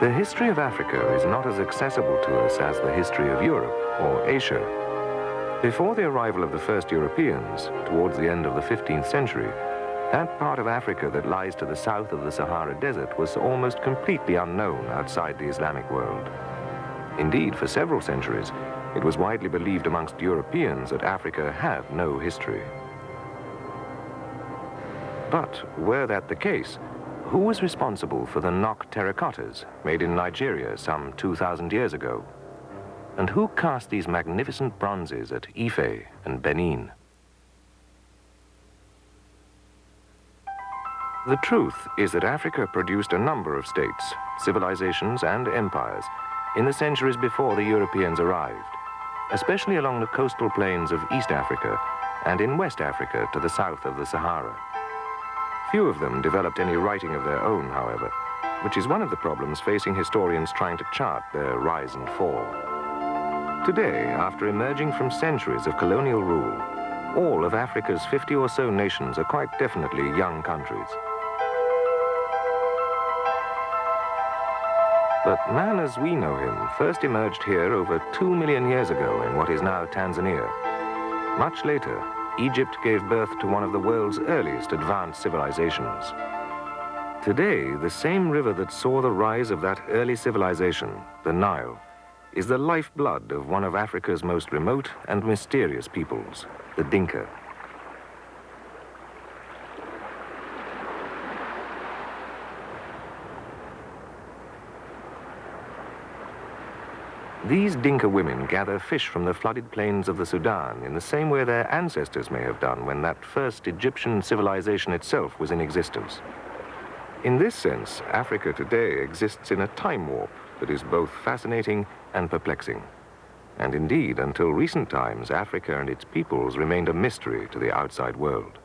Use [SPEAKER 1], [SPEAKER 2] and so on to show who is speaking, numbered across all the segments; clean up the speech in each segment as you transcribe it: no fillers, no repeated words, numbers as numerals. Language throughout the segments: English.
[SPEAKER 1] The history of Africa is not as accessible to us as the history of Europe or Asia. Before the arrival of the first Europeans, towards the end of the 15th century, that part of Africa that lies to the south of the Sahara Desert was almost completely unknown outside the Islamic world. Indeed, for several centuries, it was widely believed amongst Europeans that Africa had no history. But were that the case, who was responsible for the Nok terracottas made in Nigeria some 2,000 years ago? And who cast these magnificent bronzes at Ife and Benin? The truth is that Africa produced a number of states, civilizations, and empires in the centuries before the Europeans arrived, especially along the coastal plains of East Africa and in West Africa to the south of the Sahara. Few of them developed any writing of their own, however, which is one of the problems facing historians trying to chart their rise and fall. Today, after emerging from centuries of colonial rule, all of Africa's 50 or so nations are quite definitely young countries. But man as we know him first emerged here over 2 million years ago in what is now Tanzania. Much later, Egypt gave birth to one of the world's earliest advanced civilizations. Today, the same river that saw the rise of that early civilization, the Nile, is the lifeblood of one of Africa's most remote and mysterious peoples, the Dinka. These Dinka women gather fish from the flooded plains of the Sudan in the same way their ancestors may have done when that first Egyptian civilization itself was in existence. In this sense, Africa today exists in a time warp that is both fascinating and perplexing. And indeed, until recent times, Africa and its peoples remained a mystery to the outside world.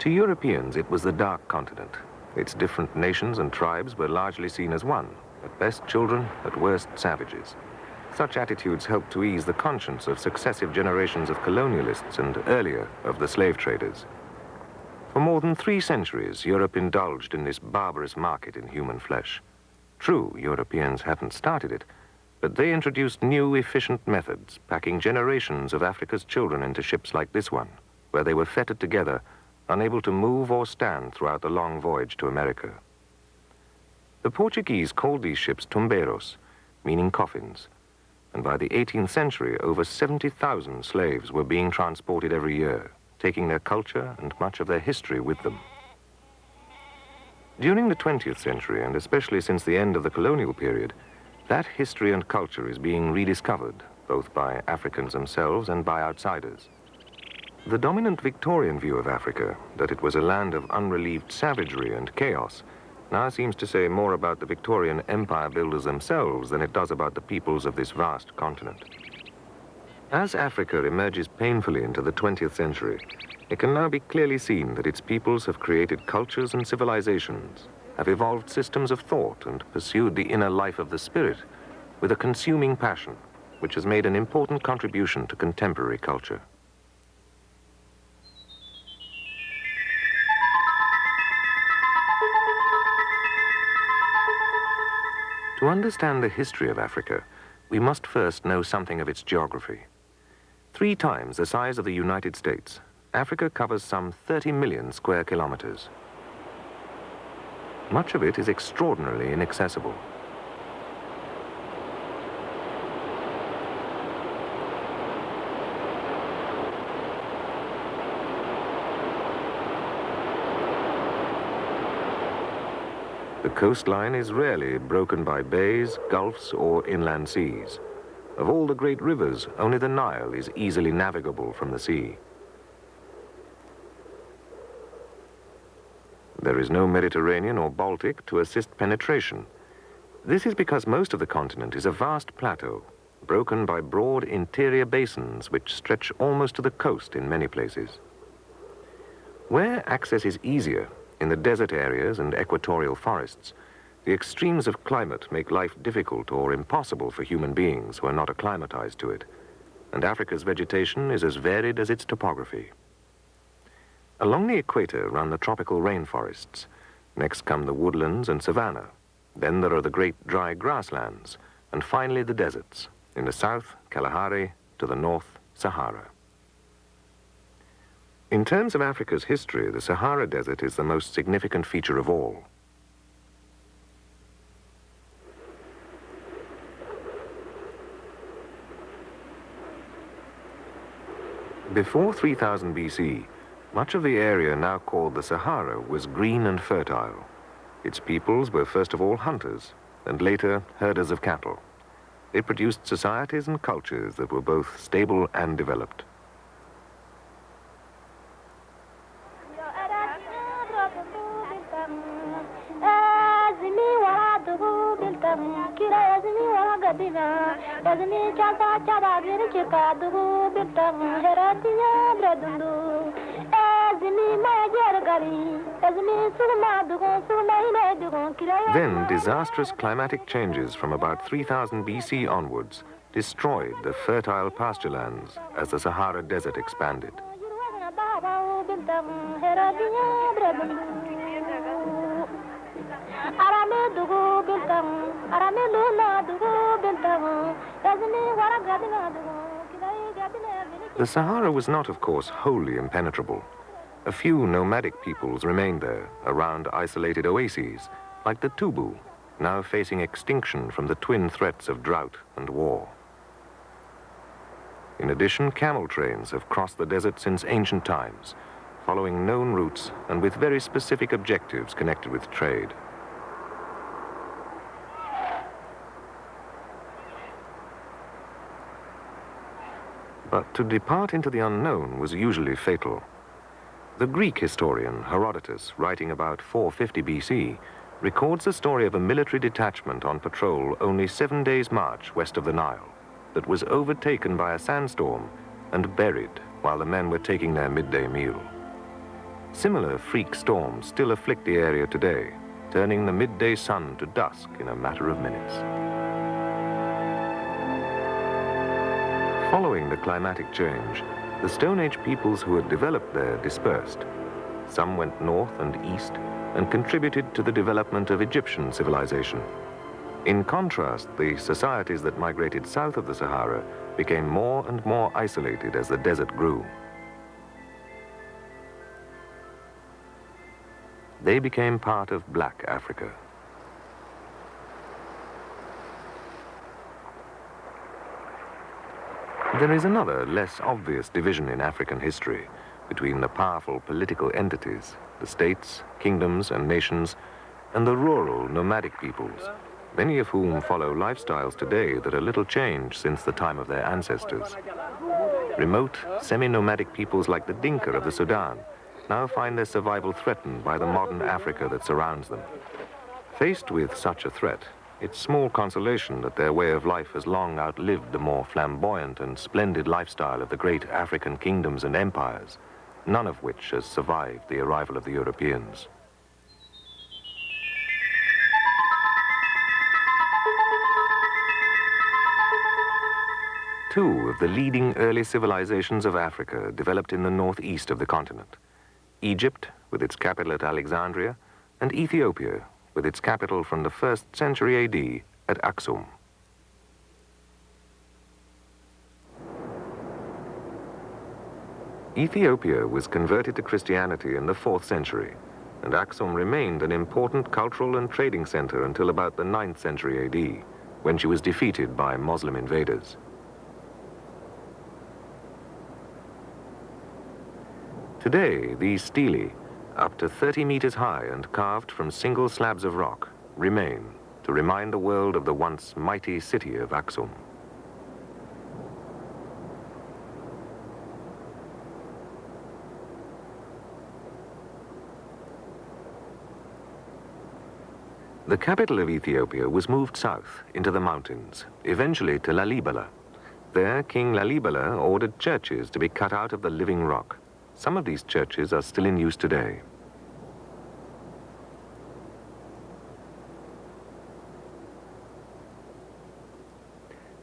[SPEAKER 1] To Europeans, it was the dark continent. Its different nations and tribes were largely seen as one, at best children, at worst savages. Such attitudes helped to ease the conscience of successive generations of colonialists and earlier of the slave traders. For more than 3 centuries, Europe indulged in this barbarous market in human flesh. True, Europeans hadn't started it, but they introduced new, efficient methods, packing generations of Africa's children into ships like this one, where they were fettered together, unable to move or stand throughout the long voyage to America. The Portuguese called these ships tumbeiros, meaning coffins, and by the 18th century, over 70,000 slaves were being transported every year, taking their culture and much of their history with them. During the 20th century, and especially since the end of the colonial period, that history and culture is being rediscovered, both by Africans themselves and by outsiders. The dominant Victorian view of Africa, that it was a land of unrelieved savagery and chaos, now seems to say more about the Victorian empire builders themselves than it does about the peoples of this vast continent. As Africa emerges painfully into the 20th century, it can now be clearly seen that its peoples have created cultures and civilizations, have evolved systems of thought and pursued the inner life of the spirit with a consuming passion, which has made an important contribution to contemporary culture. To understand the history of Africa, we must first know something of its geography. 3 times the size of the United States, Africa covers some 30 million square kilometers. Much of it is extraordinarily inaccessible. The coastline is rarely broken by bays, gulfs, or inland seas. Of all the great rivers, only the Nile is easily navigable from the sea. There is no Mediterranean or Baltic to assist penetration. This is because most of the continent is a vast plateau, broken by broad interior basins which stretch almost to the coast in many places. Where access is easier, in the desert areas and equatorial forests, the extremes of climate make life difficult or impossible for human beings who are not acclimatized to it, and Africa's vegetation is as varied as its topography. Along the equator run the tropical rainforests. Next come the woodlands and savanna, Then there are the great dry grasslands, and finally the deserts. In the south, Kalahari, to the north, Sahara. In terms of Africa's history, the Sahara Desert is the most significant feature of all. Before 3000 BC, much of the area now called the Sahara was green and fertile. Its peoples were first of all hunters, and later herders of cattle. It produced societies and cultures that were both stable and developed. Then disastrous climatic changes from about 3000 BC onwards destroyed the fertile pasture lands as the Sahara Desert expanded. The Sahara was not, of course, wholly impenetrable. A few nomadic peoples remained there, around isolated oases, like the Tubu, now facing extinction from the twin threats of drought and war. In addition, camel trains have crossed the desert since ancient times, following known routes and with very specific objectives connected with trade. But to depart into the unknown was usually fatal. The Greek historian Herodotus, writing about 450 BC, records the story of a military detachment on patrol only 7 days' march west of the Nile that was overtaken by a sandstorm and buried while the men were taking their midday meal. Similar freak storms still afflict the area today, turning the midday sun to dusk in a matter of minutes. Following the climatic change, the Stone Age peoples who had developed there dispersed. Some went north and east and contributed to the development of Egyptian civilization. In contrast, the societies that migrated south of the Sahara became more and more isolated as the desert grew. They became part of Black Africa. There is another, less obvious division in African history between the powerful political entities, the states, kingdoms, and nations, and the rural, nomadic peoples, many of whom follow lifestyles today that are little changed since the time of their ancestors. Remote, semi-nomadic peoples like the Dinka of the Sudan now find their survival threatened by the modern Africa that surrounds them. Faced with such a threat, it's small consolation that their way of life has long outlived the more flamboyant and splendid lifestyle of the great African kingdoms and empires, none of which has survived the arrival of the Europeans. Two of the leading early civilizations of Africa developed in the northeast of the continent: Egypt, with its capital at Alexandria, and Ethiopia, with its capital from the 1st century AD at Aksum. Ethiopia was converted to Christianity in the 4th century, and Aksum remained an important cultural and trading center until about the 9th century AD, when she was defeated by Muslim invaders. Today, these stelae, up to 30 meters high and carved from single slabs of rock, remain to remind the world of the once mighty city of Aksum. The capital of Ethiopia was moved south into the mountains, eventually to Lalibela. There, King Lalibela ordered churches to be cut out of the living rock. Some of these churches are still in use today.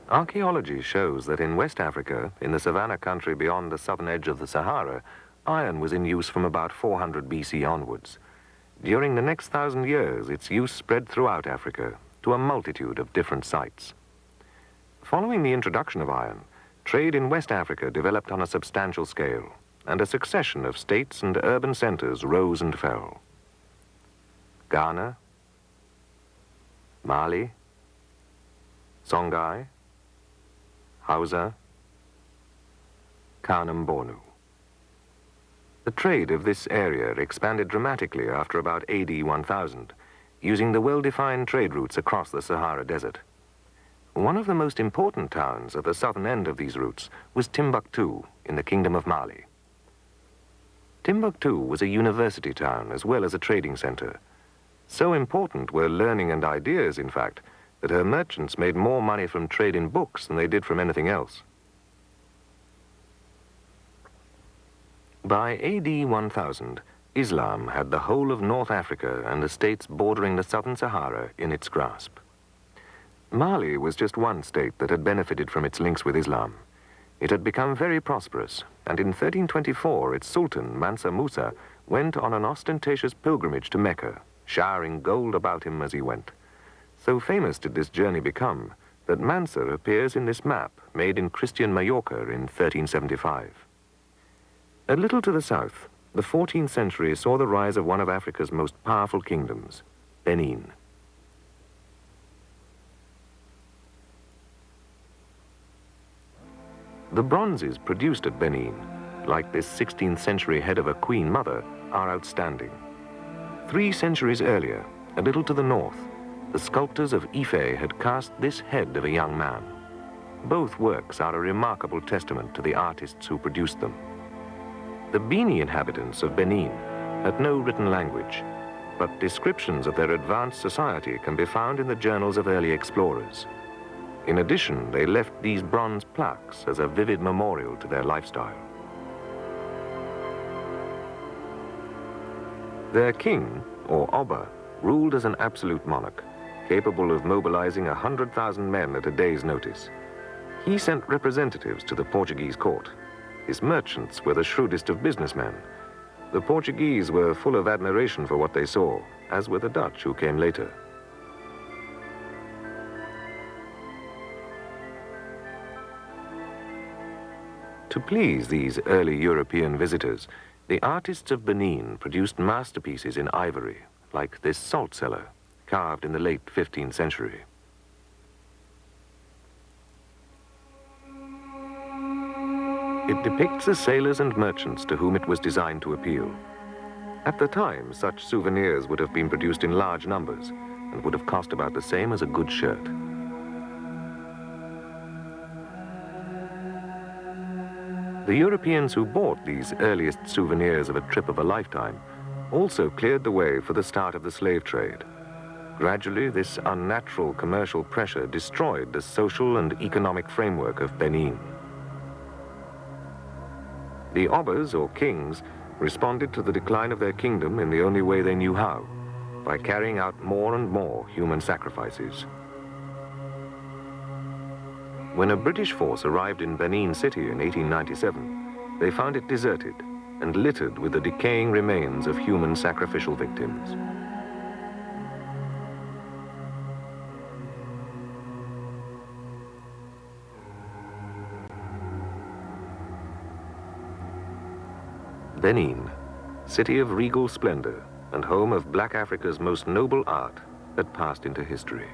[SPEAKER 1] Archaeology shows that in West Africa, in the savanna country beyond the southern edge of the Sahara, iron was in use from about 400 BC onwards. During the next 1,000 years, its use spread throughout Africa to a multitude of different sites. Following the introduction of iron, trade in West Africa developed on a substantial scale, and a succession of states and urban centers rose and fell. Ghana, Mali, Songhai, Hausa, Kanem-Bornu. The trade of this area expanded dramatically after about AD 1000, using the well-defined trade routes across the Sahara Desert. One of the most important towns at the southern end of these routes was Timbuktu in the Kingdom of Mali. Timbuktu was a university town as well as a trading center. So important were learning and ideas, in fact, that her merchants made more money from trade in books than they did from anything else. By AD 1000, Islam had the whole of North Africa and the states bordering the southern Sahara in its grasp. Mali was just one state that had benefited from its links with Islam. It had become very prosperous, and in 1324 its Sultan, Mansa Musa, went on an ostentatious pilgrimage to Mecca, showering gold about him as he went. So famous did this journey become that Mansa appears in this map made in Christian Majorca in 1375. A little to the south, the 14th century saw the rise of one of Africa's most powerful kingdoms, Benin. The bronzes produced at Benin, like this 16th century head of a queen mother, are outstanding. 3 centuries earlier, a little to the north, the sculptors of Ife had cast this head of a young man. Both works are a remarkable testament to the artists who produced them. The Bini inhabitants of Benin had no written language, but descriptions of their advanced society can be found in the journals of early explorers. In addition, they left these bronze plaques as a vivid memorial to their lifestyle. Their king, or Oba, ruled as an absolute monarch, capable of mobilizing 100,000 men at a day's notice. He sent representatives to the Portuguese court. His merchants were the shrewdest of businessmen. The Portuguese were full of admiration for what they saw, as were the Dutch who came later. To please these early European visitors, the artists of Benin produced masterpieces in ivory, like this salt cellar, carved in the late 15th century. It depicts the sailors and merchants to whom it was designed to appeal. At the time, such souvenirs would have been produced in large numbers and would have cost about the same as a good shirt. The Europeans who bought these earliest souvenirs of a trip of a lifetime also cleared the way for the start of the slave trade. Gradually, this unnatural commercial pressure destroyed the social and economic framework of Benin. The Obas, or kings, responded to the decline of their kingdom in the only way they knew how, by carrying out more and more human sacrifices. When a British force arrived in Benin City in 1897, they found it deserted and littered with the decaying remains of human sacrificial victims. Benin, city of regal splendor and home of Black Africa's most noble art, had passed into history.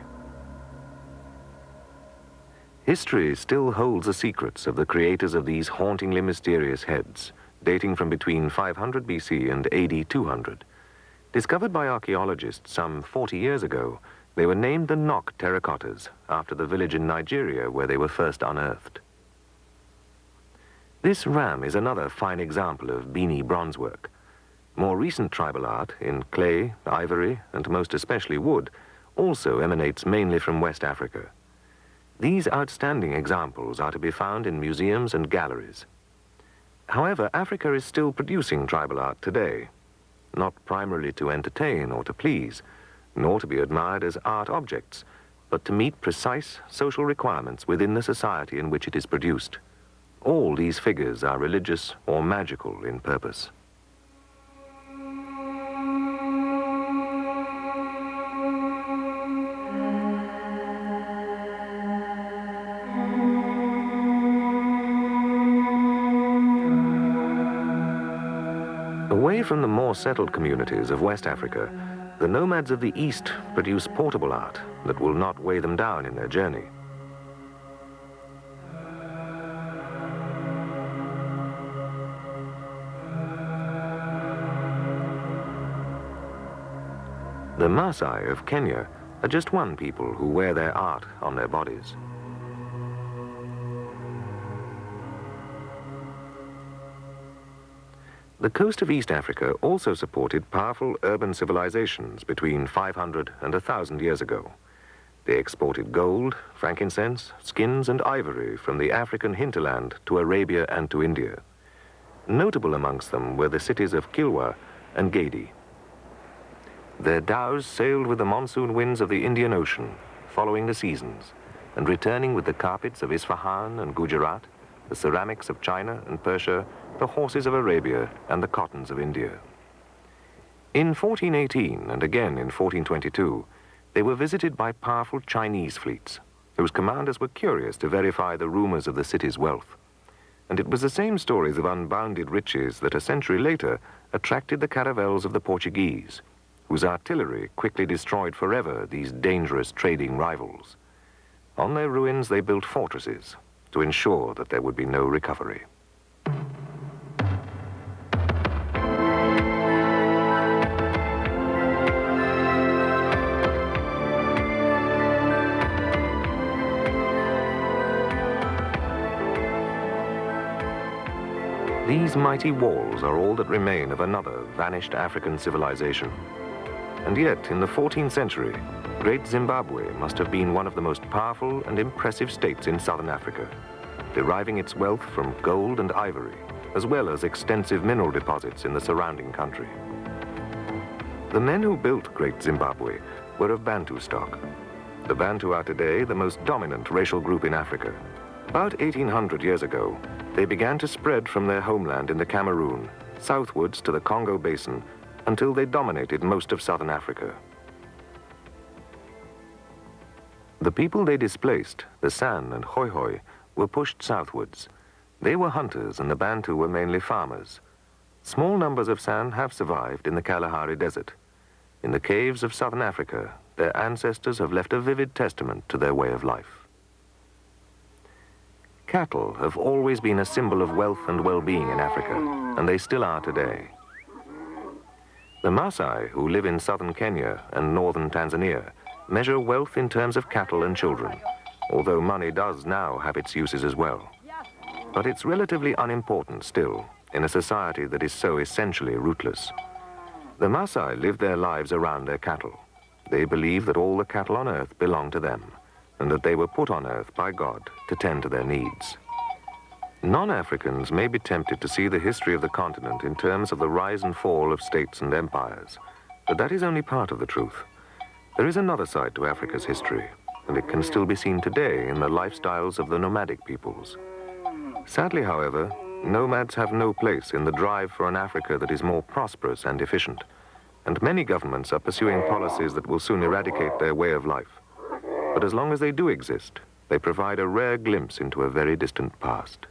[SPEAKER 1] History still holds the secrets of the creators of these hauntingly mysterious heads, dating from between 500 BC and AD 200. Discovered by archaeologists some 40 years ago, they were named the Nok terracottas, after the village in Nigeria where they were first unearthed. This ram is another fine example of Bini bronze work. More recent tribal art, in clay, ivory, and most especially wood, also emanates mainly from West Africa. These outstanding examples are to be found in museums and galleries. However, Africa is still producing tribal art today, not primarily to entertain or to please, nor to be admired as art objects, but to meet precise social requirements within the society in which it is produced. All these figures are religious or magical in purpose. Away from the more settled communities of West Africa, the nomads of the East produce portable art that will not weigh them down in their journey. The Maasai of Kenya are just one people who wear their art on their bodies. The coast of East Africa also supported powerful urban civilizations between 500 and 1,000 years ago. They exported gold, frankincense, skins and ivory from the African hinterland to Arabia and to India. Notable amongst them were the cities of Kilwa and Gedi. Their dhows sailed with the monsoon winds of the Indian Ocean, following the seasons, and returning with the carpets of Isfahan and Gujarat, the ceramics of China and Persia, the horses of Arabia, and the cottons of India. In 1418 and again in 1422, they were visited by powerful Chinese fleets, whose commanders were curious to verify the rumors of the city's wealth. And it was the same stories of unbounded riches that a century later attracted the caravels of the Portuguese, whose artillery quickly destroyed forever these dangerous trading rivals. On their ruins they built fortresses to ensure that there would be no recovery. These mighty walls are all that remain of another vanished African civilization. And yet, in the 14th century, Great Zimbabwe must have been one of the most powerful and impressive states in southern Africa, deriving its wealth from gold and ivory, as well as extensive mineral deposits in the surrounding country. The men who built Great Zimbabwe were of Bantú stock. The Bantú are today the most dominant racial group in Africa. About 1,800 years ago, they began to spread from their homeland in the Camerún, southwards to the Congo Basin, until they dominated most of southern Africa. The people they displaced, the San and Hoi Hoi, were pushed southwards. They were hunters and the Bantú were mainly farmers. Small numbers of San have survived in the Kalahari Desert. In the caves of southern Africa, their ancestors have left a vivid testament to their way of life. Cattle have always been a symbol of wealth and well-being in Africa, and they still are today. The Maasai, who live in southern Kenya and northern Tanzania, measure wealth in terms of cattle and children, although money does now have its uses as well. But it's relatively unimportant still in a society that is so essentially rootless. The Maasai live their lives around their cattle. They believe that all the cattle on earth belong to them, and that they were put on earth by God to tend to their needs. Non-Africans may be tempted to see the history of the continent in terms of the rise and fall of states and empires, but that is only part of the truth. There is another side to Africa's history, and it can still be seen today in the lifestyles of the nomadic peoples. Sadly, however, nomads have no place in the drive for an Africa that is more prosperous and efficient, and many governments are pursuing policies that will soon eradicate their way of life. But as long as they do exist, they provide a rare glimpse into a very distant past.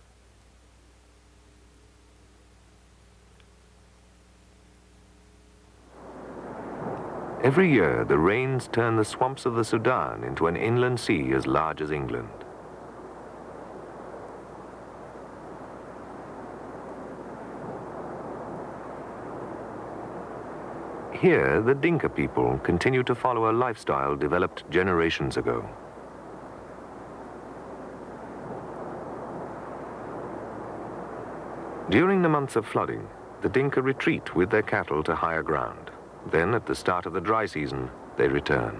[SPEAKER 1] Every year, the rains turn the swamps of the Sudan into an inland sea as large as England. Here, the Dinka people continue to follow a lifestyle developed generations ago. During the months of flooding, the Dinka retreat with their cattle to higher ground. Then, at the start of the dry season, they return.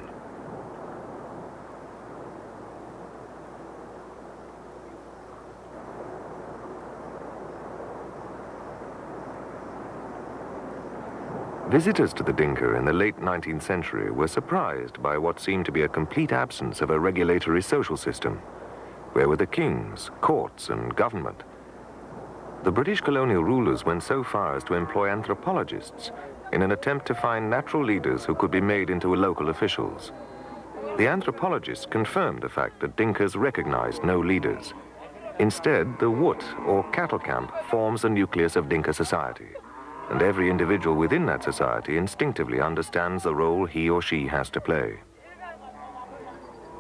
[SPEAKER 1] Visitors to the Dinka in the late 19th century were surprised by what seemed to be a complete absence of a regulatory social system. Where were the kings, courts, and government? The British colonial rulers went so far as to employ anthropologists in an attempt to find natural leaders who could be made into local officials. The anthropologists confirmed the fact that Dinkas recognized no leaders. Instead, the Woot, or cattle camp, forms the nucleus of Dinka society. and every individual within that society instinctively understands the role he or she has to play.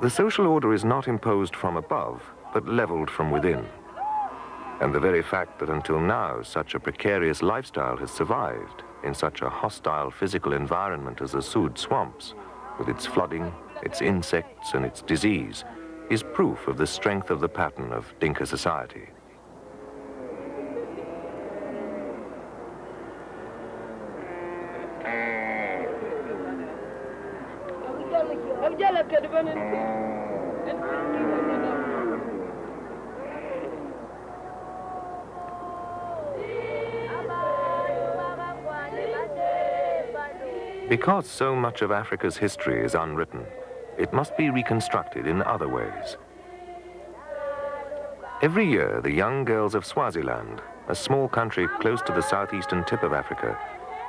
[SPEAKER 1] The social order is not imposed from above, but leveled from within. And the very fact that until now such a precarious lifestyle has survived in such a hostile physical environment as the Sud swamps, with its flooding, its insects, and its disease, is proof of the strength of the pattern of Dinka society. Because so much of Africa's history is unwritten, it must be reconstructed in other ways. Every year, the young girls of Swaziland, a small country close to the southeastern tip of Africa,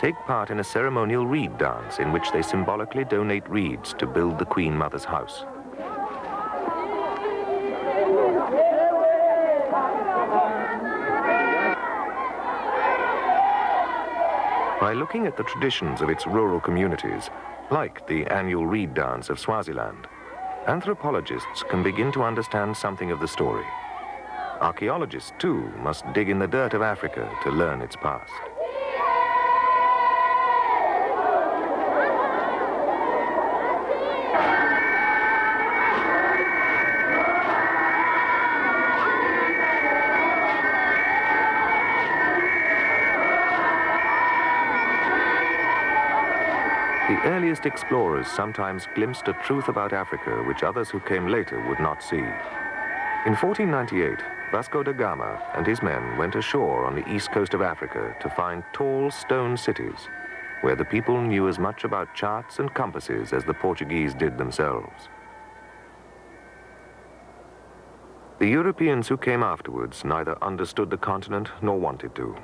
[SPEAKER 1] take part in a ceremonial reed dance in which they symbolically donate reeds to build the Queen Mother's house. By looking at the traditions of its rural communities, like the annual reed dance of Swaziland, anthropologists can begin to understand something of the story. Archaeologists, too, must dig in the dirt of Africa to learn its past. The earliest explorers sometimes glimpsed a truth about Africa which others who came later would not see. In 1498, Vasco da Gama and his men went ashore on the east coast of Africa to find tall stone cities where the people knew as much about charts and compasses as the Portuguese did themselves. The Europeans who came afterwards neither understood the continent nor wanted to.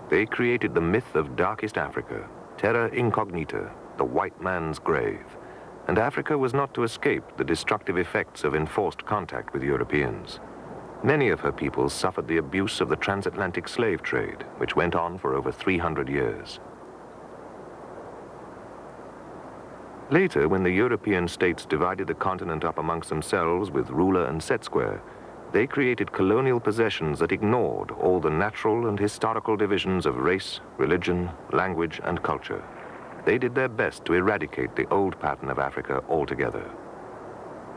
[SPEAKER 1] They created the myth of darkest Africa, terra incognita, the white man's grave, and Africa was not to escape the destructive effects of enforced contact with Europeans. Many of her peoples suffered the abuse of the transatlantic slave trade, which went on for over 300 years. Later, when the European states divided the continent up amongst themselves with ruler and set square, they created colonial possessions that ignored all the natural and historical divisions of race, religion, language, and culture. They did their best to eradicate the old pattern of Africa altogether.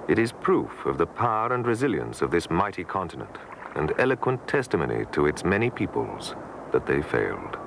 [SPEAKER 1] It is proof of the power and resilience of this mighty continent, and eloquent testimony to its many peoples that they failed.